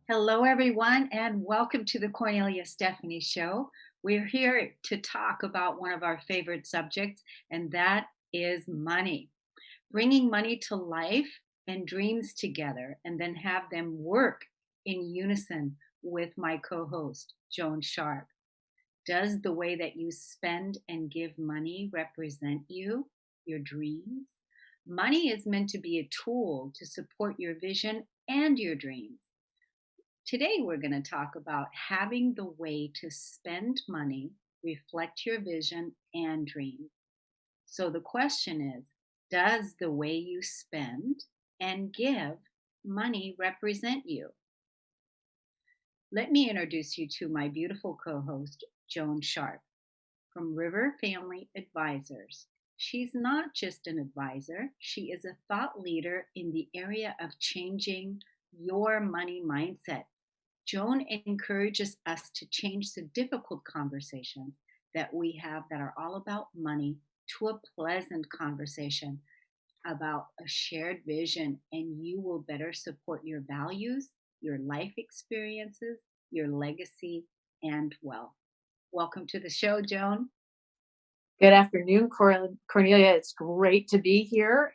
Hello, everyone, and welcome to the Kornelia Stephanie Show. We're here to talk about one of our favorite subjects, and that is money. Bringing money to life and dreams together, and then have them work in unison with my co-host, Joan Sharp. Does the way that you spend and give money represent you, your dreams? Money is meant to be a tool to support your vision and your dreams. Today, we're going to talk about having the way to spend money reflect your vision and dreams. So the question is, does the way you spend and give money represent you? Let me introduce you to my beautiful co-host, Joan Sharp, from River Family Advisors. She's not just an advisor, she is a thought leader in the area of changing your money mindset. Joan encourages us to change the difficult conversations that we have that are all about money to a pleasant conversation about a shared vision, and you will better support your values, your life experiences, your legacy, and wealth. Welcome to the show, Joan. Good afternoon, Cornelia. It's great to be here.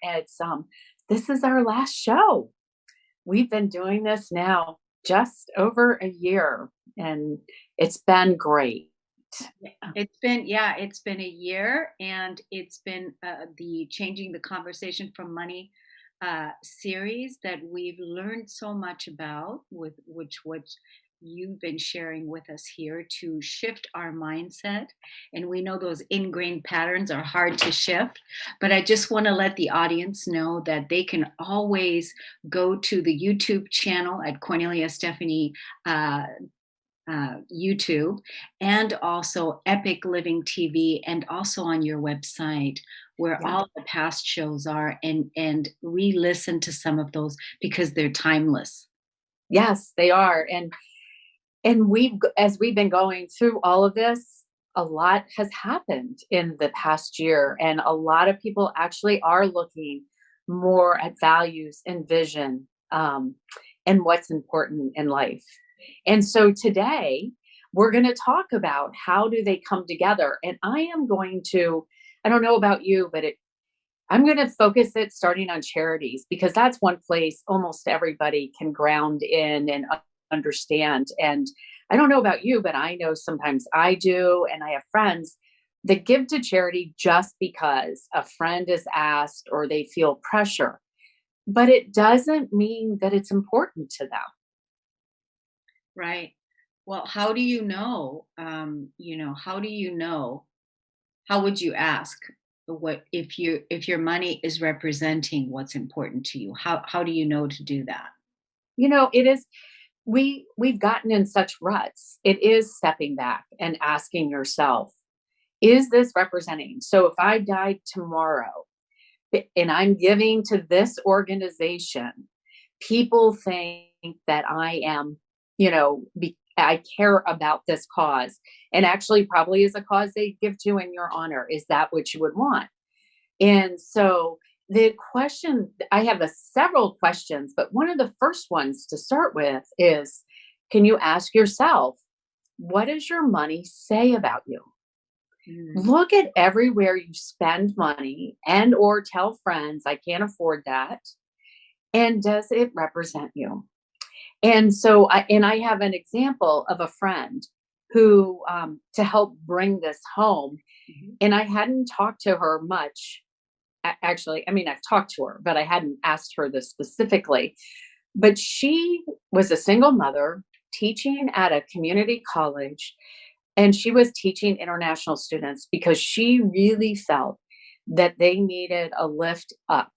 This is our last show. We've been doing this now just over a year, and it's been great. It's been a year, and it's been the Changing the Conversation from Money series that we've learned so much about, with which you've been sharing with us here to shift our mindset. And we know those ingrained patterns are hard to shift, but I just want to let the audience know that they can always go to the YouTube channel at Kornelia Stephanie YouTube, and also Epic Living TV, and also on your website where all the past shows are, and re-listen to some of those because they're timeless. Yes, they are. And as we've been going through all of this, a lot has happened in the past year, and a lot of people actually are looking more at values and vision, and what's important in life. And so today we're going to talk about how do they come together. And I don't know about you, but I'm going to focus it starting on charities, because that's one place almost everybody can ground in and understand. And I don't know about you, but I know sometimes I do. And I have friends that give to charity just because a friend is asked or they feel pressure, but it doesn't mean that it's important to them. Right. Well, how do you know? How do you know? How would you ask what if your money is representing what's important to you? How do you know to do that? It is. We've gotten in such ruts. It is stepping back and asking yourself, is this representing? So if I died tomorrow and I'm giving to this organization, people think that I am, I care about this cause, and actually probably is a cause they give to in your honor. Is that what you would want? And so the question, I have several questions, but one of the first ones to start with is, can you ask yourself, what does your money say about you? Look at everywhere you spend money and or tell friends, I can't afford that. And does it represent you? And so, I have an example of a friend who, to help bring this home, and I hadn't talked to her much. Actually, I've talked to her, but I hadn't asked her this specifically. But she was a single mother teaching at a community college, and she was teaching international students because she really felt that they needed a lift up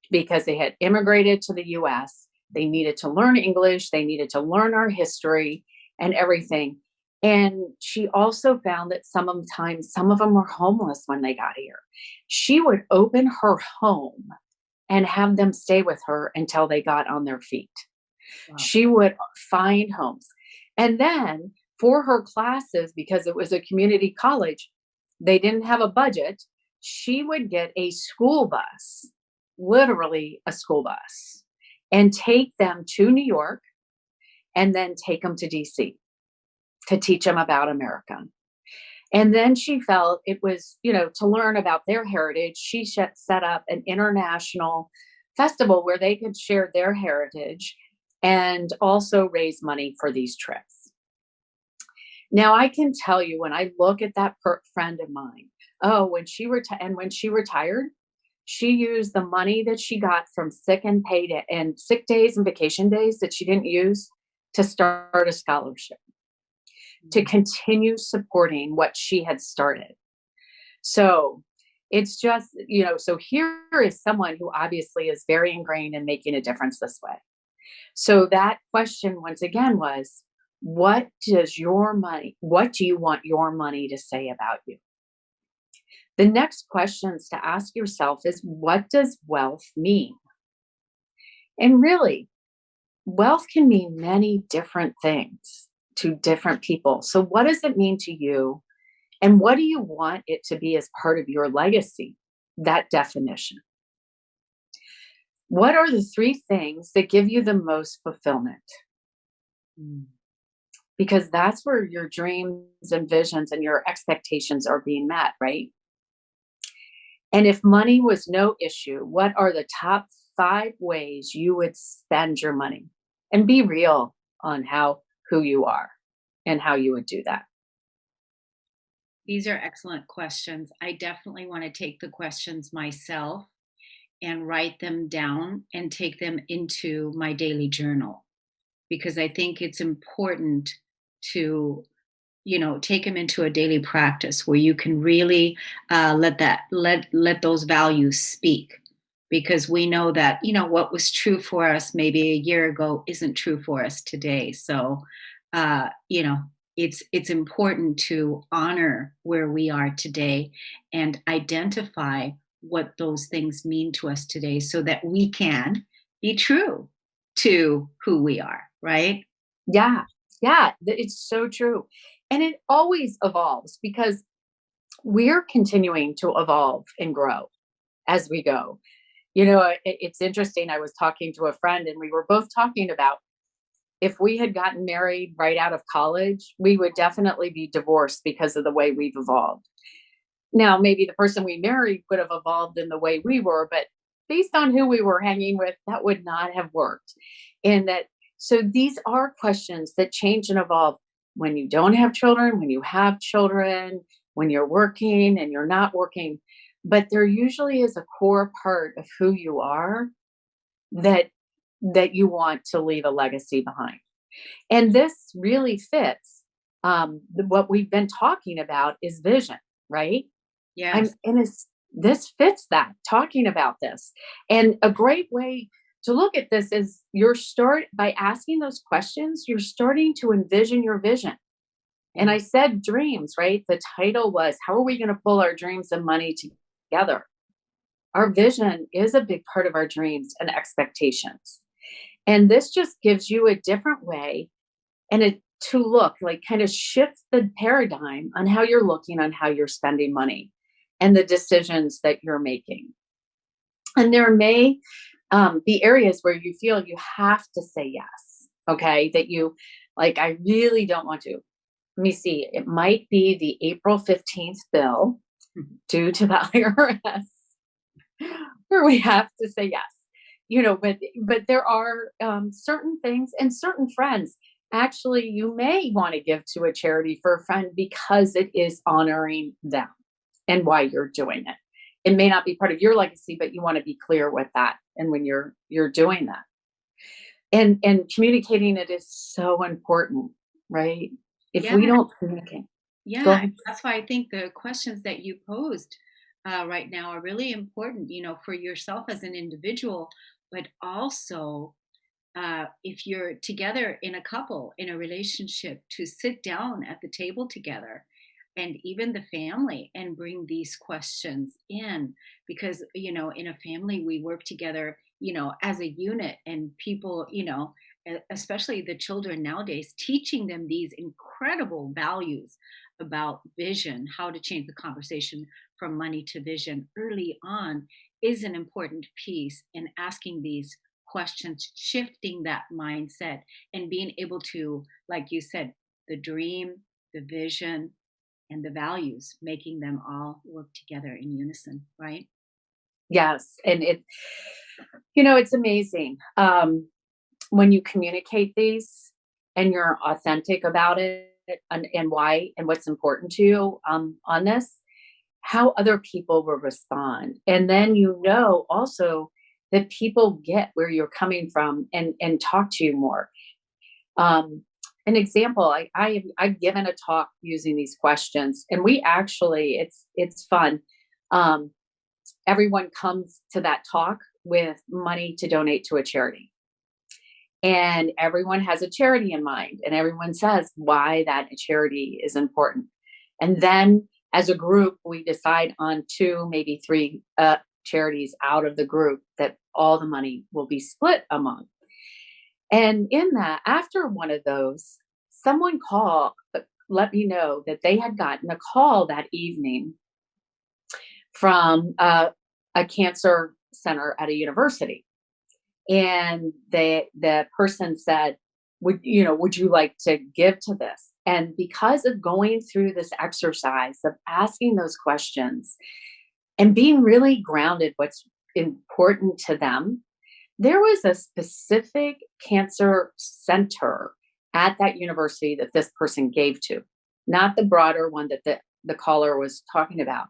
because they had immigrated to the US. They needed to learn English. They needed to learn our history and everything. And she also found that sometimes some of them were homeless when they got here. She would open her home and have them stay with her until they got on their feet. Wow. She would find homes. And then for her classes, because it was a community college, they didn't have a budget. She would get a school bus, literally a school bus, and take them to New York and then take them to DC to teach them about America. And then she felt it was, to learn about their heritage. She set up an international festival where they could share their heritage and also raise money for these trips. Now, I can tell you, when I look at that friend of mine, when she retired, she used the money that she got from sick and sick days and vacation days that she didn't use to start a scholarship, to continue supporting what she had started. So it's just, so here is someone who obviously is very ingrained in making a difference this way. So that question once again was, what do you want your money to say about you? The next questions to ask yourself is, what does wealth mean? And really, wealth can mean many different things to different people. So what does it mean to you? And what do you want it to be as part of your legacy? That definition. What are the 3 things that give you the most fulfillment? Because that's where your dreams and visions and your expectations are being met, right? And if money was no issue, what are the top 5 ways you would spend your money? And be real on who you are and how you would do that. These are excellent questions. I definitely want to take the questions myself and write them down and take them into my daily journal, because I think it's important to take them into a daily practice where you can really let those values speak, because we know that what was true for us maybe a year ago isn't true for us today. So uh, you know it's important to honor where we are today and identify what those things mean to us today, so that we can be true to who we are, right? Yeah. Yeah. It's so true. And it always evolves because we're continuing to evolve and grow as we go. It's interesting. I was talking to a friend and we were both talking about, if we had gotten married right out of college, we would definitely be divorced because of the way we've evolved. Now, maybe the person we married would have evolved in the way we were, but based on who we were hanging with, that would not have worked. So these are questions that change and evolve when you don't have children, when you have children, when you're working and you're not working. But there usually is a core part of who you are that you want to leave a legacy behind. And this really fits. What we've been talking about is vision, right? Yes. This fits that, talking about this. And a great way to look at this is by asking those questions, you're starting to envision your vision. And I said dreams, right? The title was, how are we going to pull our dreams and money together? Our vision is a big part of our dreams and expectations. And this just gives you a different way to look, like, kind of shift the paradigm on how you're looking, on how you're spending money and the decisions that you're making. And there may be areas where you feel you have to say yes. Okay. That you I really don't want to. Let me see. It might be the April 15th bill due to the IRS where we have to say yes. But there are certain things and certain friends. Actually, you may want to give to a charity for a friend because it is honoring them and why you're doing it. It may not be part of your legacy, but you want to be clear with that. And when you're doing that, and communicating it is so important, right? If Yeah. we don't communicate, go Yeah, ahead. that's why I think the questions that you posed right now are really important, for yourself as an individual, but also if you're together in a couple, in a relationship, to sit down at the table together, and even the family, and bring these questions in, because in a family we work together as a unit, and people especially the children nowadays, teaching them these incredible values about vision, how to change the conversation from money to vision early on is an important piece in asking these questions, shifting that mindset, and being able to, like you said, the dream, the vision, and the values, making them all work together in unison, right? Yes. And it's amazing. When you communicate these and you're authentic about it, and why and what's important to you, on this, how other people will respond. And then also that people get where you're coming from and talk to you more. Um, an example, I've given a talk using these questions, and we actually it's fun. Um, Everyone comes to that talk with money to donate to a charity, and everyone has a charity in mind, and everyone says why that charity is important. And then as a group, we decide on two, maybe three charities out of the group that all the money will be split among. And in that, after one of those, someone let me know that they had gotten a call that evening from a cancer center at a university. And the person said, would you like to give to this? And because of going through this exercise of asking those questions and being really grounded, what's important to them, there was a specific cancer center at that university that this person gave to, not the broader one that the caller was talking about,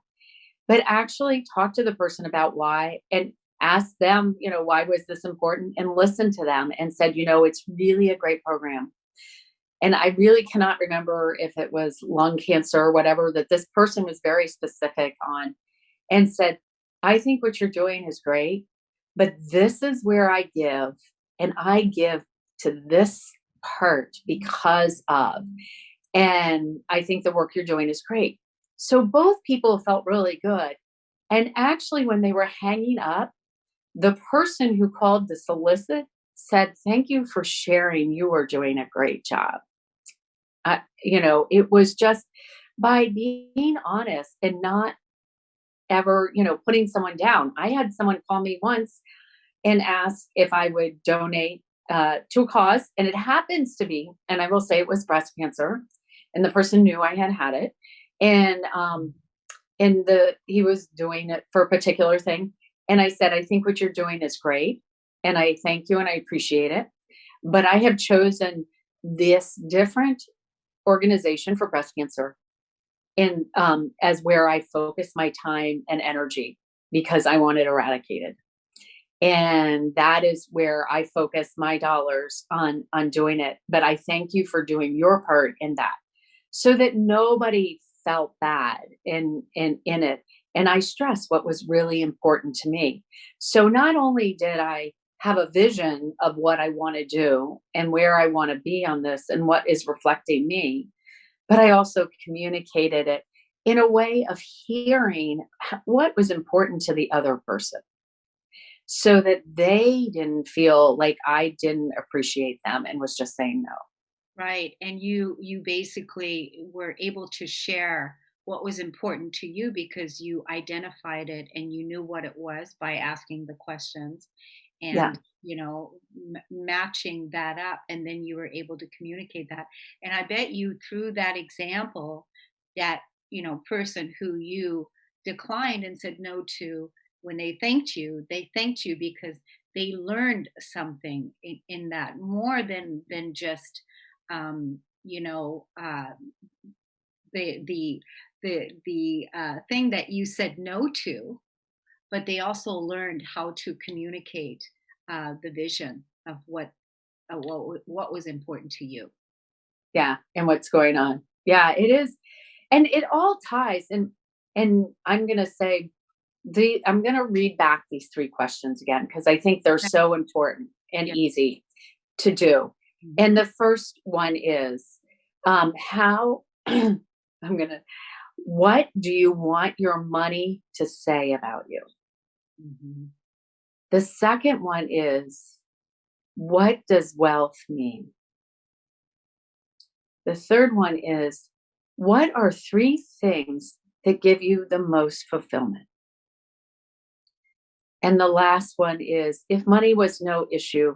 but actually talk to the person about why, and ask them, why was this important, and listen to them and said, it's really a great program. And I really cannot remember if it was lung cancer or whatever, that this person was very specific on, and said, I think what you're doing is great, but this is where I give, and I give to this part because of, and I think the work you're doing is great. So both people felt really good. And actually, when they were hanging up, the person who called to solicit said, thank you for sharing. You are doing a great job. It was just by being honest and not ever, putting someone down. I had someone call me once and ask if I would donate to a cause. And it happens to be, and I will say it was breast cancer. And the person knew I had had it. And he was doing it for a particular thing. And I said, I think what you're doing is great. And I thank you and I appreciate it. But I have chosen this different organization for breast cancer, and as where I focus my time and energy, because I want it eradicated. And that is where I focus my dollars on doing it. But I thank you for doing your part in that, so that nobody felt bad in it. And I stress what was really important to me. So not only did I have a vision of what I want to do and where I want to be on this and what is reflecting me, but I also communicated it in a way of hearing what was important to the other person, so that they didn't feel like I didn't appreciate them and was just saying no. Right. And you basically were able to share what was important to you because you identified it and you knew what it was by asking the questions Yeah. and matching that up, and then you were able to communicate that. And I bet you through that example, that person who you declined and said no to, when they thanked you because they learned something in that, more than just um, you know, the the thing that you said no to, but they also learned how to communicate the vision of what was important to you. Yeah. And what's going on. Yeah, it is. And it all ties. And I'm going to say, I'm going to read back these three questions again, because I think they're Okay. so important and Yeah. easy to do. Mhm. And the first one is, how, what do you want your money to say about you? Mhm. The second one is, What does wealth mean? The third one is, what are three things that give you the most fulfillment? And the last one is, if money was no issue,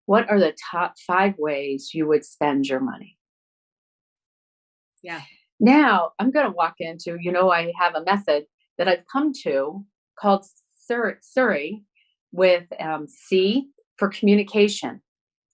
what are the top 5 ways you would spend your money? Yeah. Now, I'm going to walk into, I have a method that I've come to called Surrey with C for communication.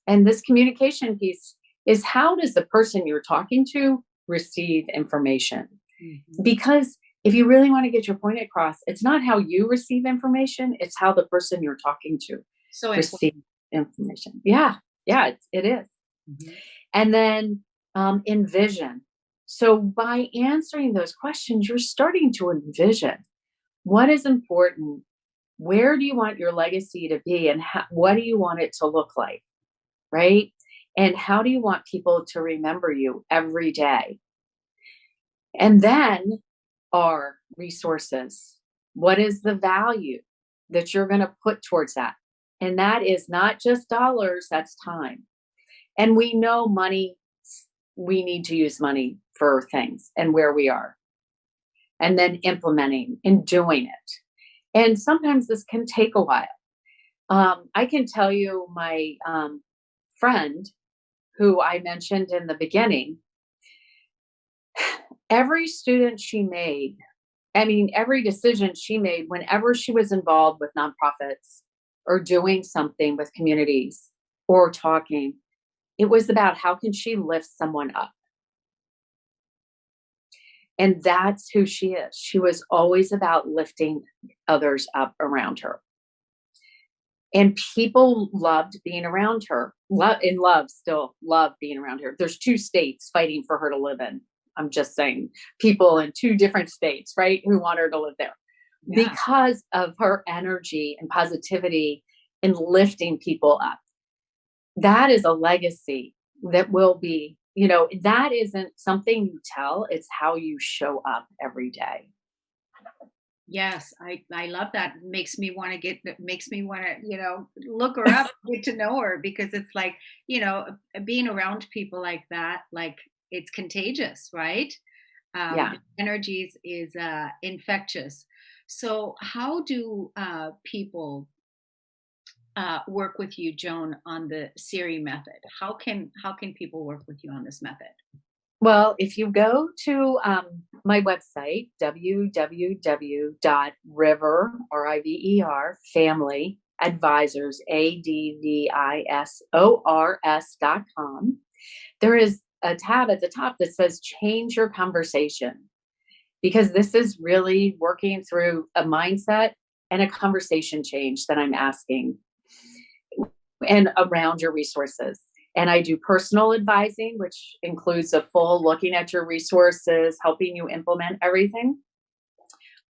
And this communication piece is, how does the person you're talking to receive information? Mhm. Because if you really want to get your point across, it's not how you receive information, it's how the person you're talking to So important. receive information. Yeah, yeah, it is. Mhm. And then envision. So by answering those questions, you're starting to envision what is important. Where do you want your legacy to be? And what do you want it to look like? Right? And how do you want people to remember you every day? And then our resources. What is the value that you're going to put towards that? And that is not just dollars, that's time. And we know money, we need to use money for things and where we are, and then implementing and doing it. And sometimes this can take a while. I can tell you my friend who I mentioned in the beginning, every student she made, every decision she made whenever she was involved with nonprofits or doing something with communities or talking, it was about how can she lift someone up. And that's who she is. She was always about lifting others up around her. And people loved being around her. Still love being around her. There's 2 states fighting for her to live in. I'm just saying, people in 2 different states, right, who want her to live there Yeah. because of her energy and positivity in lifting people up. That is a legacy that will be, that isn't something you tell, it's how you show up every day. Yes, I love that. Makes me want to, look her up, get to know her, because it's like, being around people like that, like, it's contagious, right? Yeah. The energies is infectious. So how do people work with you, Joan, on the Siri method? How can people work with you on this method? Well, if you go to my website, www.river, R-I-V-E-R, family advisors, ADVISORS.com, there is a tab at the top that says change your conversation, because this is really working through a mindset and a conversation change that I'm asking, and around your resources. And I do personal advising, which includes a full looking at your resources, helping you implement everything.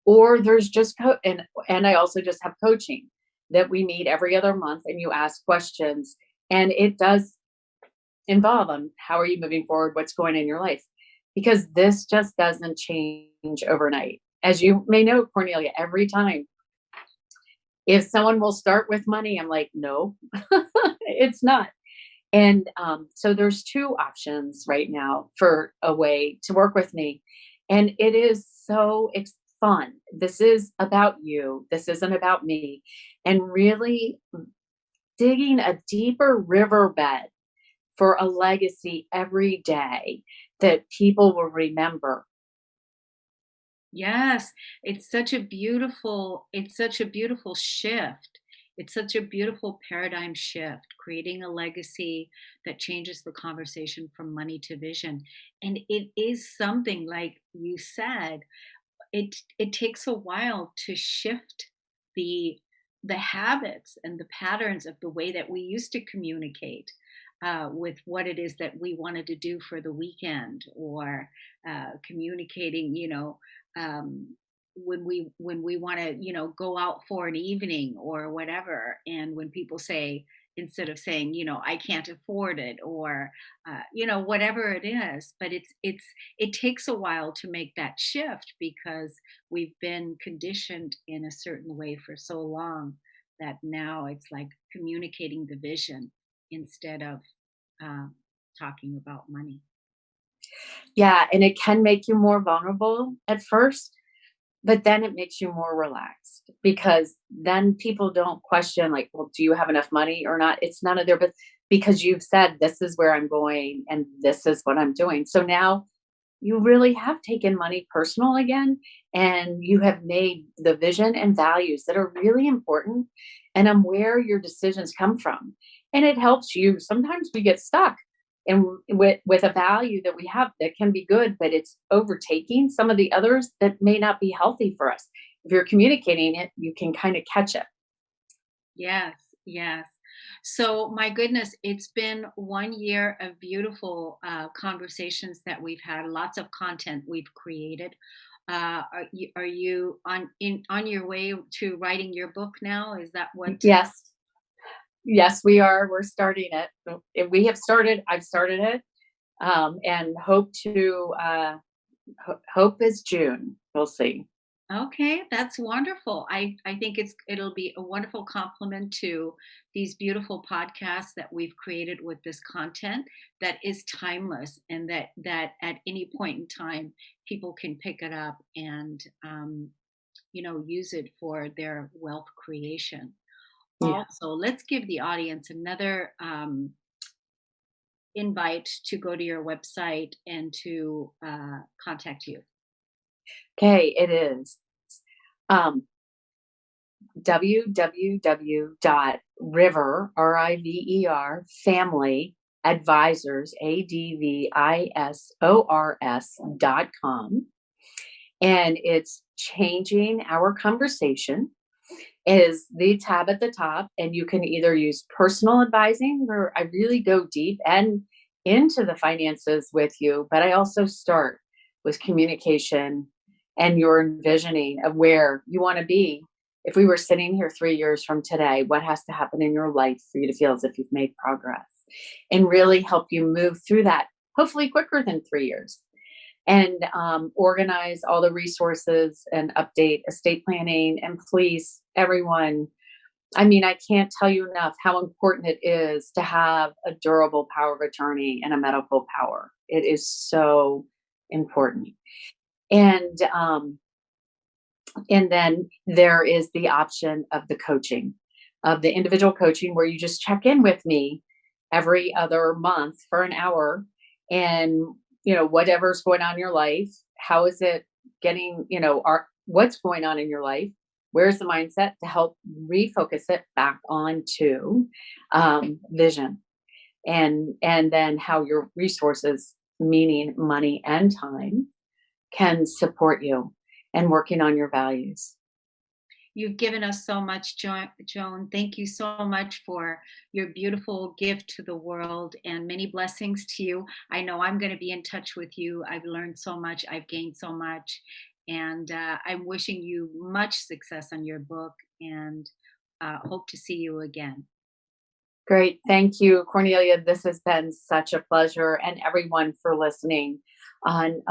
Or there's just and I also just have coaching that we meet every other month, and you ask questions, and it does involve how are you moving forward, what's going on in your life, because this just doesn't change overnight. As you may know, Cornelia, every time if someone will start with money, I'm like, no, it's not. And so there's 2 options right now for a way to work with me. And it is so fun. This is about you. This isn't about me. And really digging a deeper riverbed for a legacy every day that people will remember. Yes, it's such a beautiful shift. It's such a beautiful paradigm shift, creating a legacy that changes the conversation from money to vision. And it is something, like you said, it takes a while to shift the the habits and the patterns of the way that we used to communicate with what it is that we wanted to do for the weekend, or communicating, when we want to, go out for an evening or whatever. And when people say, instead of saying, I can't afford it, or whatever it is, but it takes a while to make that shift, because we've been conditioned in a certain way for so long that now it's like communicating the vision. instead of uh, talking about money. Yeah, and it can make you more vulnerable at first, but then it makes you more relaxed because then people don't question like, "Well, do you have enough money or not?" It's none of their business because you've said, "This is where I'm going and this is what I'm doing." So now you really have taken money personal again, and you have made the vision and values that are really important and where your decisions come from. And it helps you. Sometimes we get stuck and with a value that we have that can be good, but it's overtaking some of the others that may not be healthy for us. If you're communicating it, you can kind of catch it. Yes, yes. So, my goodness, it's been 1 year of beautiful conversations that we've had, lots of content we've created. Are you on your way to writing your book now? Is that what? Yes. Yes, we are. We're starting it. We have started. I've started it, and hope to hope is June. We'll see. Okay, that's wonderful. I think it'll be a wonderful complement to these beautiful podcasts that we've created with this content that is timeless, and that at any point in time people can pick it up and use it for their wealth creation. Yeah. Also, let's give the audience another invite to go to your website and to contact you. Okay. It is um, www.river family advisors advisors.com, and it's changing our conversation is the tab at the top, and you can either use personal advising where I really go deep and into the finances with you, but I also start with communication and your envisioning of where you want to be. If we were sitting here 3 years from today, what has to happen in your life for you to feel as if you've made progress and really help you move through that, hopefully quicker than 3 years, and organize all the resources and update estate planning. And please, everyone, I mean, I can't tell you enough how important it is to have a durable power of attorney and a medical power. It is so important. And and then there is the option of the coaching, of the individual coaching, where you just check in with me every other month for an hour, and whatever's going on in your life, how is it getting, what's going on in your life, where's the mindset to help refocus it back onto vision, and then how your resources, meaning money and time, can support you and working on your values. You've given us so much, Joan. Thank you so much for your beautiful gift to the world, and many blessings to you. I know I'm going to be in touch with you. I've learned so much, I've gained so much, and I'm wishing you much success on your book, and hope to see you again. Great. Thank you, Cornelia. This has been such a pleasure, and everyone for listening on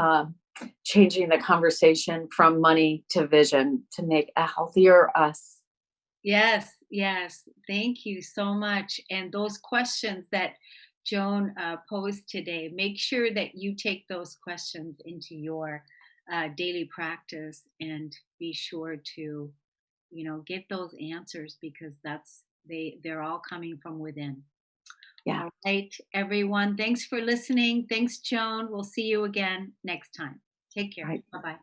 changing the conversation from money to vision to make a healthier us. Yes, yes. Thank you so much. And those questions that Joan posed today, make sure that you take those questions into your daily practice and be sure to, get those answers because they're all coming from within. Yeah. All right, everyone. Thanks for listening. Thanks, Joan. We'll see you again next time. Take care. Right. Bye bye.